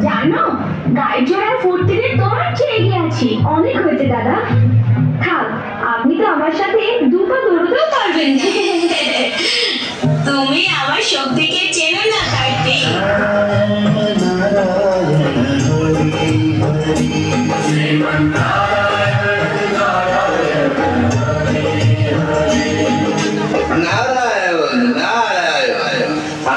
জানো, গায়ের জোড়ার ফুর্তিতে তোমার চেয়ে এগিয়ে আছি। অনেক হয়েছে দাদা, থাক, আপনি তো আমার সাথে দুপা দৌড়তেও পারবেন। তুমি আমার শক্তিকে চেনো না কার্তিক।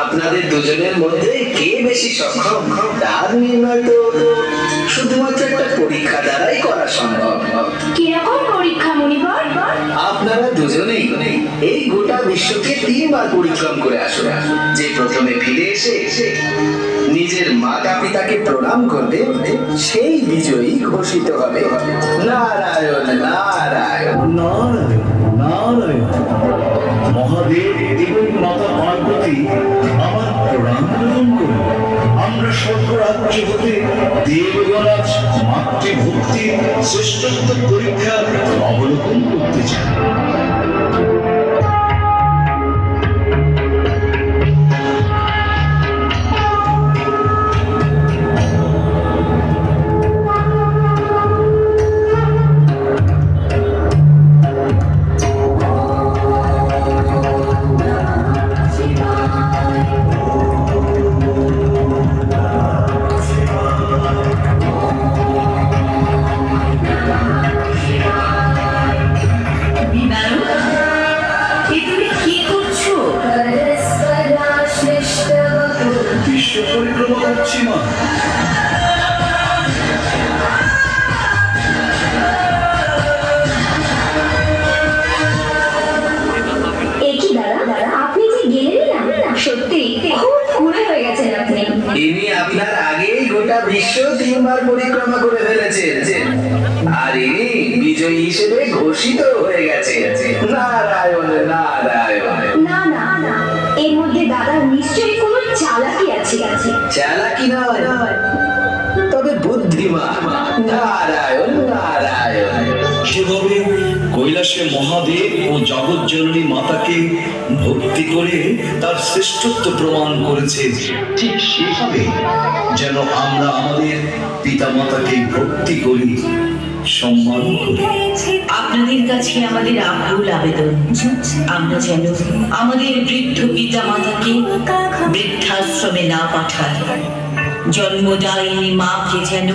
আপনাদের দুজনের মধ্যে কে বেশি সক্ষম তার নির্ণয় তো শুধুমাত্র একটা পরীক্ষা দ্বারাই করা সম্ভব। কিরকম পরীক্ষা মুনিবর? আপনারা দুজনেই এই গোটা বিশ্বকে 3 বার পরিক্রম করে আসুন। যে প্রথমে ফিরে এসে নিজের মাতা পিতাকে প্রণাম করবে সেই বিজয়ী ঘোষিত হবে। নারায়ণ নারায়ণ নারায়ণ নারায়ণ। মহাদেব এবং মাতা পার্বতী আমার প্রণাম গ্রহণ করুন। আমরা স্বর্গরাজ্য হতে দেবগণাজ মাতৃভক্তির শ্রেষ্ঠত্ব পরীক্ষা অবলোকন করতে চাই। বিশ্ব পরিক্রমা করছি মা। একই দাদা, আপনি যে গেলেন না, সত্যি খুব ঘুরে হয়ে গেছেন আপনি। ইনি আপনার আগেই গোটা বিশ্ব 3 বার পরিক্রমা করে ফেলেছেন, আর ইনি বিজয়ী হিসেবে ঘোষিত হয়ে গেছে। নারায়ণ নারায়ণ। না না না, এর মধ্যে দাদার নিশ্চয়ই কোনো চালাকি আছে। চালাকি নয়, তবে বুদ্ধিমান। নারায়ণ নারায়ণ। সেভাবে কৈলাসে মহাদেব ও জগৎ জননী মাতাকে ভক্তি করে তার শ্রেষ্ঠত্ব প্রমাণ করেছে, ঠিক সেভাবে যেন আমরা আমাদের পিতা মাতাকে ভক্তি করি, সম্মান করি। আপনাদের কাছে আমাদের আকুল আবেদন, আমরা যেন আমাদের বৃদ্ধ পিতা মাতাকে বৃদ্ধাশ্রমে না পাঠাই। জন্মদায়িনী মাকে যেন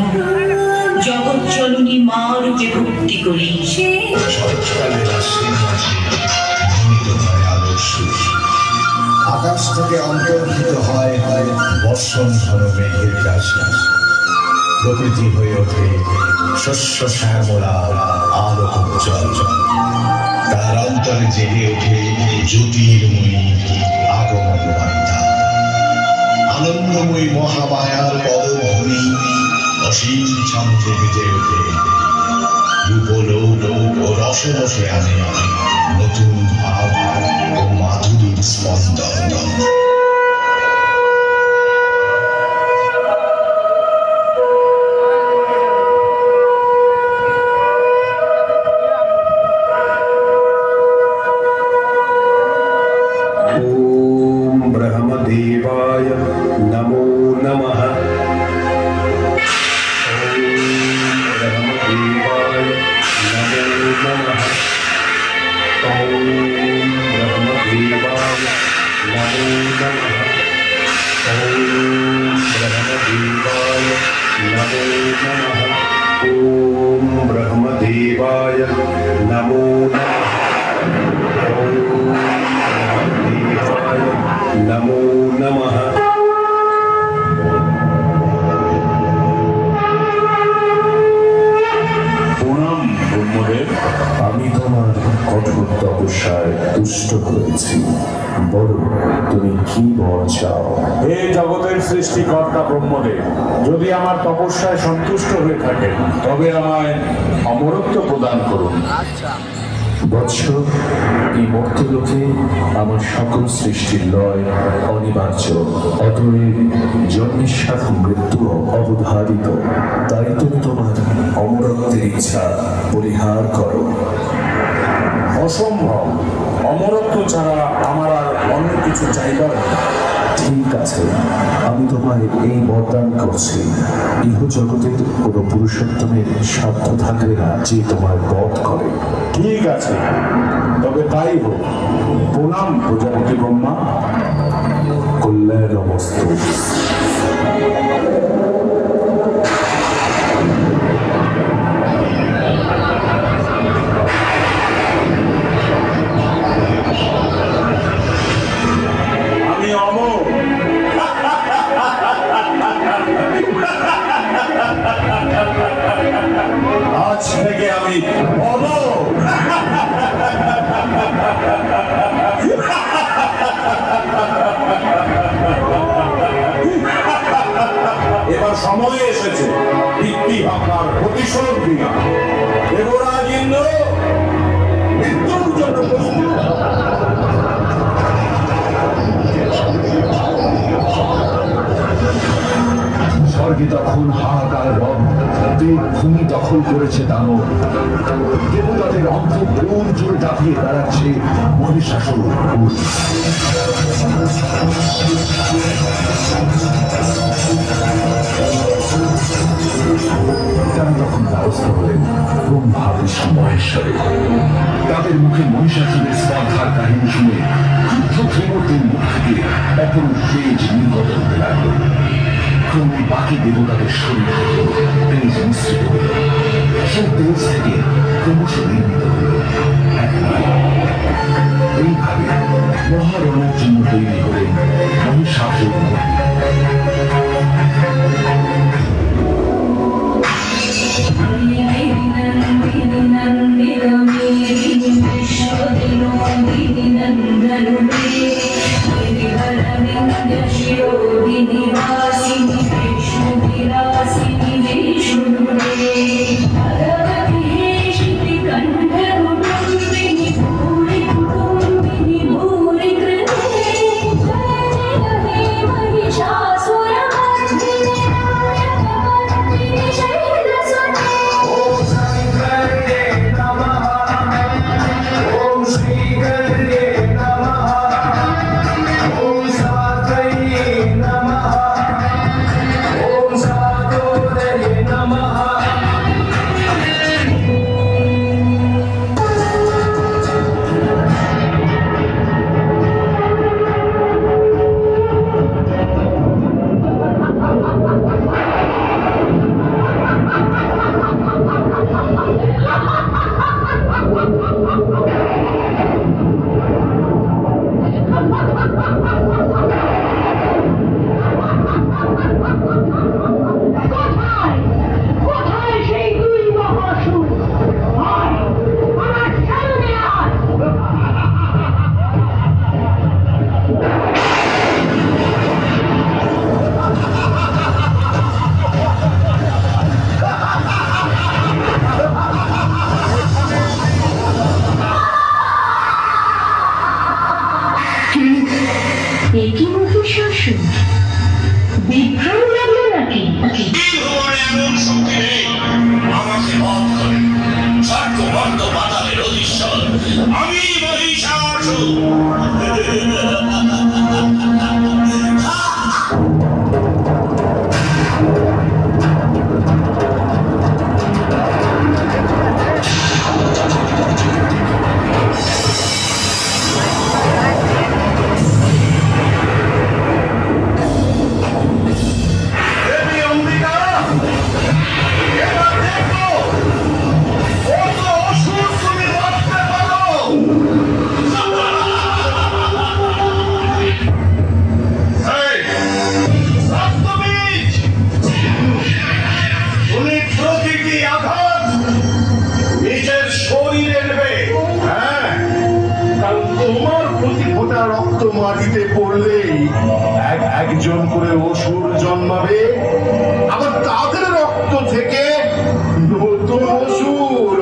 জগৎ জননী মা রূপে ভক্তি করি। আকাশ থেকে অন্তর্হিত হয় বর্ষণ ঘন মেঘের রাশি। প্রকৃতি হয়ে ওঠে শস্য শ্যামলা আলোক উজ্জ্বল। তার অন্তরে জেগে ওঠে জ্যোতির্ময়ী আগমন বার্তা। আনন্দময়ী মহামায়ার পদধ্বনি অসীম ছন্দে বেজে ওঠে। রূপলোক ও রসরসে আনে নতুন ভাব ও মাধুরীর স্পন্দন। ओम ब्रह्मदेवाय नमो नमः। ओम ब्रह्मदेवाय नमो नमः। ओम ब्रह्मदेवाय नमो नमः। প্রণাম ব্রহ্মদেব। আমি তোমার কঠোর তপস্যায় তুষ্ট হয়েছি। বলো তুমি কি বর চাও? হে জগতের সৃষ্টিকর্তা ব্রহ্মদেব, যদি আমার তপস্যায় সন্তুষ্ট হয়ে থাকেন তবে আমায় অমরত্ব প্রদান করুন। বৎস, এই মর্তলোকে আমার সকল সৃষ্টির লয় অনিবার্য। অতএব জন্মের সাথে মৃত্যু অবধারিত। তাই তুমি তোমার অমরত্বের ইচ্ছা পরিহার করো। অসম্ভব, অমরত্ব ছাড়া আমার আর অন্য কিছু চাইবার নেই। ঠিক আছে, আমি তোমায় এই বরদান করছি, ইহ জগতের কোনো পুরুষোত্তমের সাধ্য থাকবে না যে তোমার বধ করে। ঠিক আছে, তবে তাই হোক। প্রণাম প্রজাপতি ব্রহ্মা। কল্যাণমস্তু। আমি অমর। আজ থেকে আমি অমর। এবার সময় এসেছে পিতৃহত্যার প্রতিশোধ নেওয়া। দেবরাজ ইন্দ্র মৃত্যুর জন্য প্রস্তুত। স্বর্গে তখন হাহাকার রব, ভূমি দখল করেছে দানব, দেবতাদের অন্তঃপুর জুড়ে দাপিয়ে বেড়াচ্ছে মহিষাসুর। তারা তখন ব্যবস্থা হলেন ব্রহ্মা বিষ্ণু মহেশ্বরে। তাদের মুখে মহিষাসুরের স্পর্ধার কাহিনী শুনে ক্রুদ্ধ ত্রিমূর্তির মুখ থেকে অপরূপ তেজ নির্গত হতে লাগল। ক্রমে বাকি দেবতাদের শরীর থেকে তেজ মিশ্রিত হল, সেই তেজ থেকে ক্রমশ নির্মিত হল এক নারী। এইভাবে মহারণের জন্য তৈরি হলেন মহিষাসুর। বিভ্রম লাগলো নাকি? আমি মহিষাসুর। মাটিতে পড়লেই একজন করে অসুর জন্মাবে, আবার তাদের রক্ত থেকে নতুন অসুর।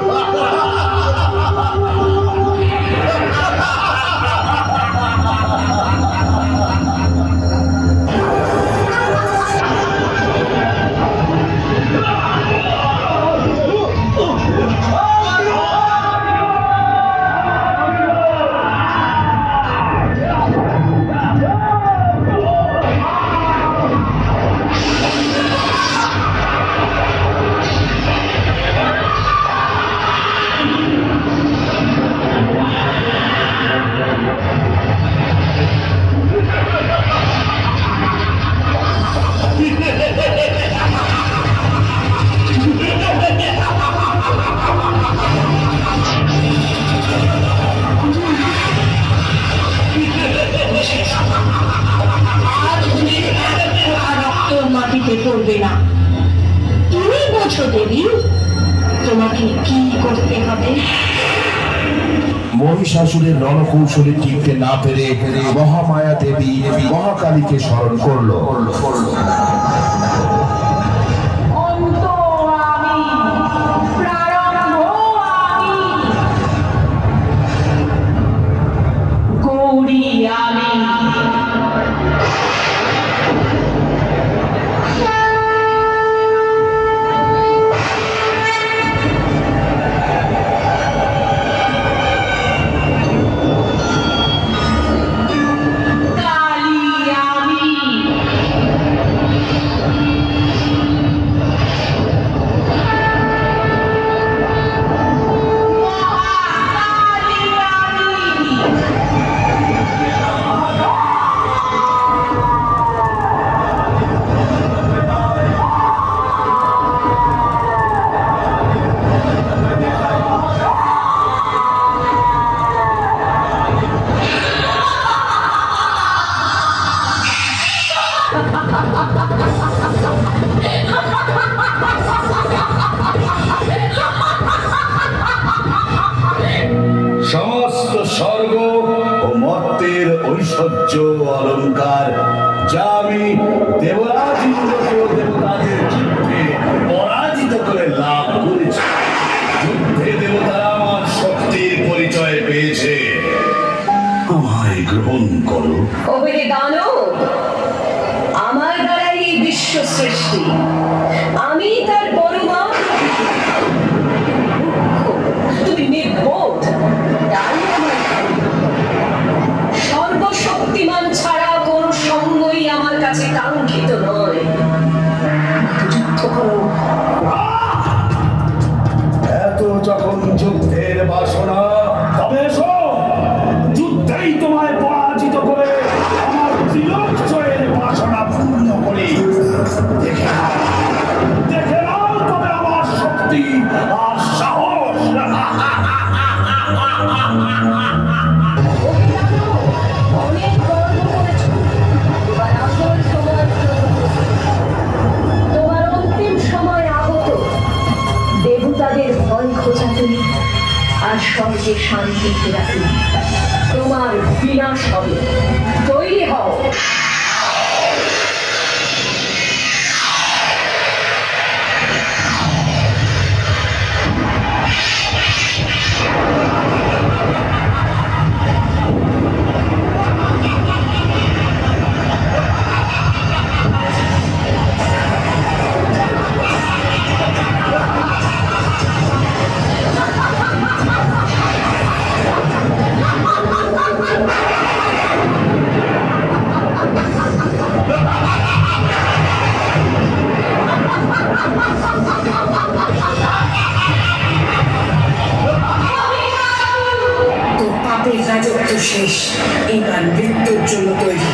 আমাকে করবে না। তুমি বোঝো দেবী তোমাকে কি করতে হবে। মহিষাসুরের রণকৌশলে টিকতে না পেরে মহামায়া দেবী মহাকালীকে স্মরণ করলো। সমস্ত স্বর্গ ও মর্তের ঐশ্বর্য অলঙ্কার যা আমি দেবরাজ ইন্দ্রকে ও দেবতাদের যুদ্ধে পরাজিত করে লাভ করেছি। যুদ্ধে দেবতারা আমার শক্তির পরিচয় পেয়েছে, আমায় গ্রহণ করো। ওহে দানব, আমার দ্বারাই এই বিশ্ব সৃষ্টি, আমি তার পরমা। তুমি নির্বোধ, তাই আমার সর্বশক্তিমান ছাড়া কোন সঙ্গই আমার কাছে কাঙ্ক্ষিত নয়। যুদ্ধ করো। এত যখন যুদ্ধের বাসনা, তবে এসো, যুদ্ধেই তোমায় পরাজিত করে আমার তিলক জয়ের বাসনা পূর্ণ করি। দেখে নাও তবে আমার শক্তি আর সাহস। অনেক গর্ব করেছো, এবার আসল সময় তোমার অন্তিম সময় আগত। দেবতাদের ভয় খোঁজাতে আর স্বর্গে শান্তি ফেরাতে তোমার বিনাশ হবে। তৈরি হও। তোর পাপের রাজত্ব শেষ, এবার মৃত্যুর জন্য তৈরি।